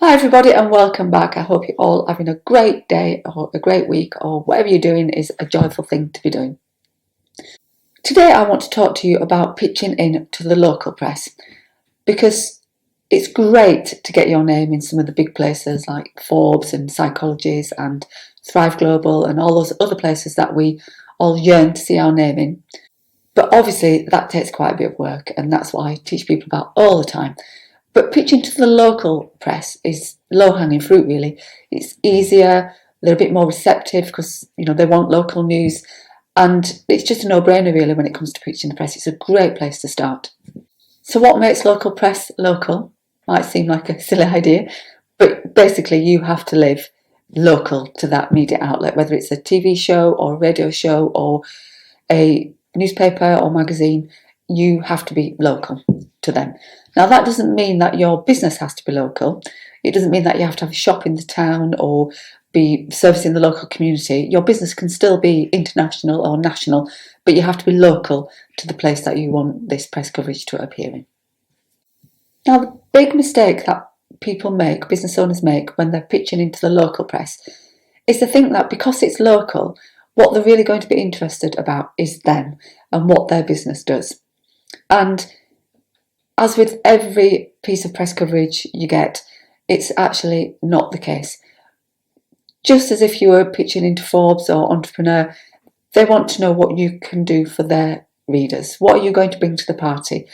Hi everybody and welcome back. I hope you're all having a great day or a great week or whatever you're doing is a joyful thing to be doing. Today I want to talk to you about pitching in to the local press because it's great to get your name in some of the big places like Forbes and Psychologies and Thrive Global and all those other places that we all yearn to see our name in. But obviously that takes quite a bit of work, and that's what I teach people about all the time. But pitching to the local press is low-hanging fruit, really. It's easier, they're a bit more receptive because they want local news, and it's just a no-brainer really when it comes to pitching the press. It's a great place to start. So what makes local press local? Might seem like a silly idea, but basically you have to live local to that media outlet, whether it's a TV show or a radio show or a newspaper or magazine. You have to be local to them. Now that doesn't mean that your business has to be local. It doesn't mean that you have to have a shop in the town or be servicing the local community. Your business can still be international or national, but you have to be local to the place that you want this press coverage to appear in. Now the big mistake that people make, business owners make when they're pitching into the local press, is to think that because it's local, what they're really going to be interested about is them and what their business does. And as with every piece of press coverage you get, it's actually not the case. Just as if you were pitching into Forbes or Entrepreneur, they want to know what you can do for their readers. What are you going to bring to the party?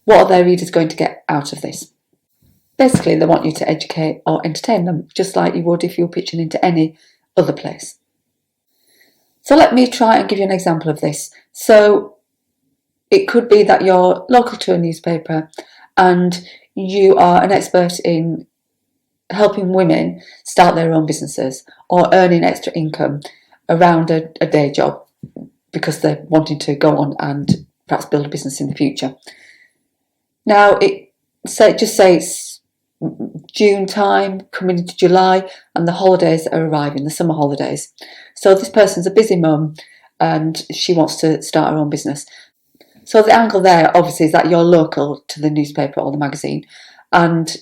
What are their readers going to get out of this? Basically, they want you to educate or entertain them, just like you would if you were pitching into any other place. So let me try and give you an example of this. So it could be that you're local to a newspaper and you are an expert in helping women start their own businesses or earning extra income around a day job because they're wanting to go on and perhaps build a business in the future. Now, just say it's June time, coming into July, and the holidays are arriving, the summer holidays. So this person's a busy mum and she wants to start her own business. So the angle there obviously is that you're local to the newspaper or the magazine, and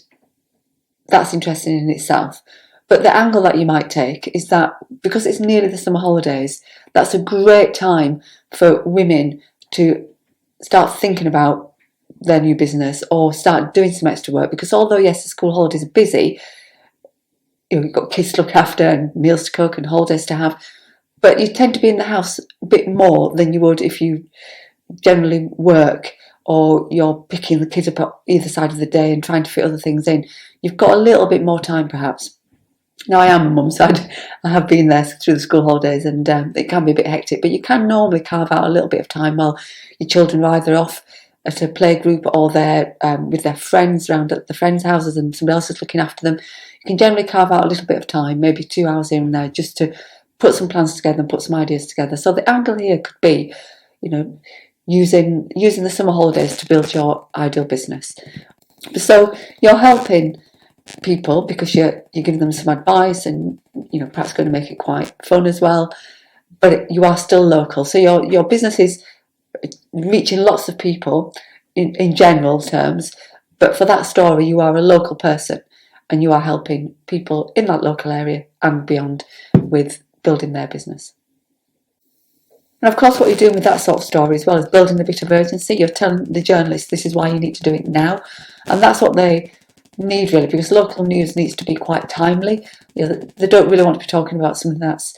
that's interesting in itself. But the angle that you might take is that because it's nearly the summer holidays, that's a great time for women to start thinking about their new business or start doing some extra work, because although yes, the school holidays are busy, you've got kids to look after and meals to cook and holidays to have, but you tend to be in the house a bit more than you would if you generally work or you're picking the kids up at either side of the day and trying to fit other things in. You've got a little bit more time perhaps. Now I am a mum, so I have been there through the school holidays, and it can be a bit hectic, but you can normally carve out a little bit of time while your children are either off at a play group or they're with their friends around at the friends' houses and somebody else is looking after them. You can generally carve out a little bit of time, maybe 2 hours here and there, just to put some plans together and put some ideas together. So the angle here could be, using the summer holidays to build your ideal business. So you're helping people because you're giving them some advice and perhaps going to make it quite fun as well, but you are still local. So your business is reaching lots of people in general terms, but for that story you are a local person and you are helping people in that local area and beyond with building their business. And of course what you're doing with that sort of story as well is building a bit of urgency. You're telling the journalists this is why you need to do it now, and that's what they need really, because local news needs to be quite timely. They don't really want to be talking about something that's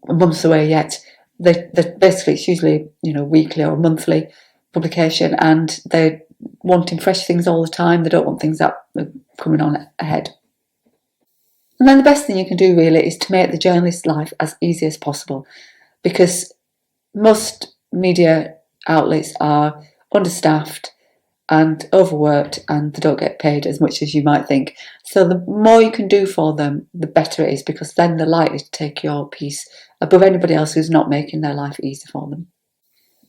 months away yet. Basically it's usually weekly or monthly publication, and they're wanting fresh things all the time. They don't want things that are coming on ahead. And then the best thing you can do really is to make the journalist's life as easy as possible, because most media outlets are understaffed and overworked and they don't get paid as much as you might think. So the more you can do for them, the better it is, because then they're likely to take your piece above anybody else who's not making their life easy for them.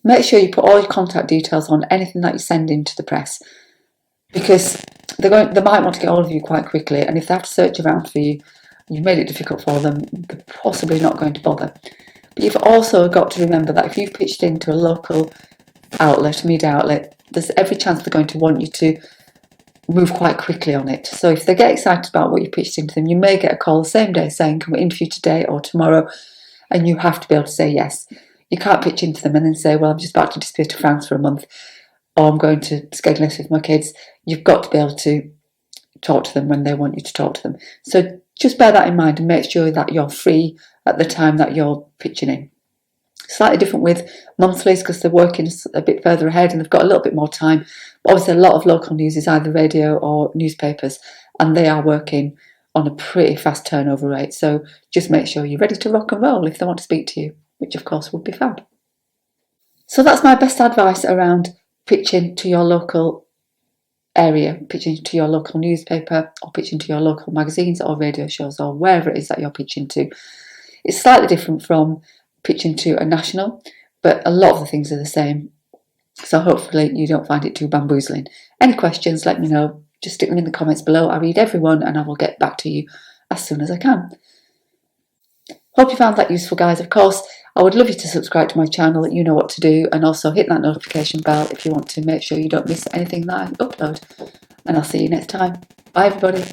Make sure you put all your contact details on anything that you send into the press, because they might want to get hold of you quite quickly, and if they have to search around for you, you've made it difficult for them, they're possibly not going to bother. But you've also got to remember that if you've pitched into a local outlet, media outlet, there's every chance they're going to want you to move quite quickly on it. So if they get excited about what you pitched into them, you may get a call the same day saying, can we interview today or tomorrow? And you have to be able to say yes. You can't pitch into them and then say, well, I'm just about to disappear to France for a month, or I'm going to Skegness with my kids. You've got to be able to talk to them when they want you to talk to them. So just bear that in mind and make sure that you're free at the time that you're pitching in. Slightly different with monthlies because they're working a bit further ahead and they've got a little bit more time. But obviously a lot of local news is either radio or newspapers, and they are working on a pretty fast turnover rate. So just make sure you're ready to rock and roll if they want to speak to you, which of course would be fab. So that's my best advice around pitching to your local area, pitching to your local newspaper or pitching to your local magazines or radio shows or wherever it is that you're pitching to. It's slightly different from pitching to a national, but a lot of the things are the same. So hopefully you don't find it too bamboozling. Any questions, let me know. Just stick them in the comments below. I read everyone and I will get back to you as soon as I can. Hope you found that useful, guys. Of course, I would love you to subscribe to my channel. You know what to do. And also hit that notification bell if you want to make sure you don't miss anything that I upload. And I'll see you next time. Bye, everybody.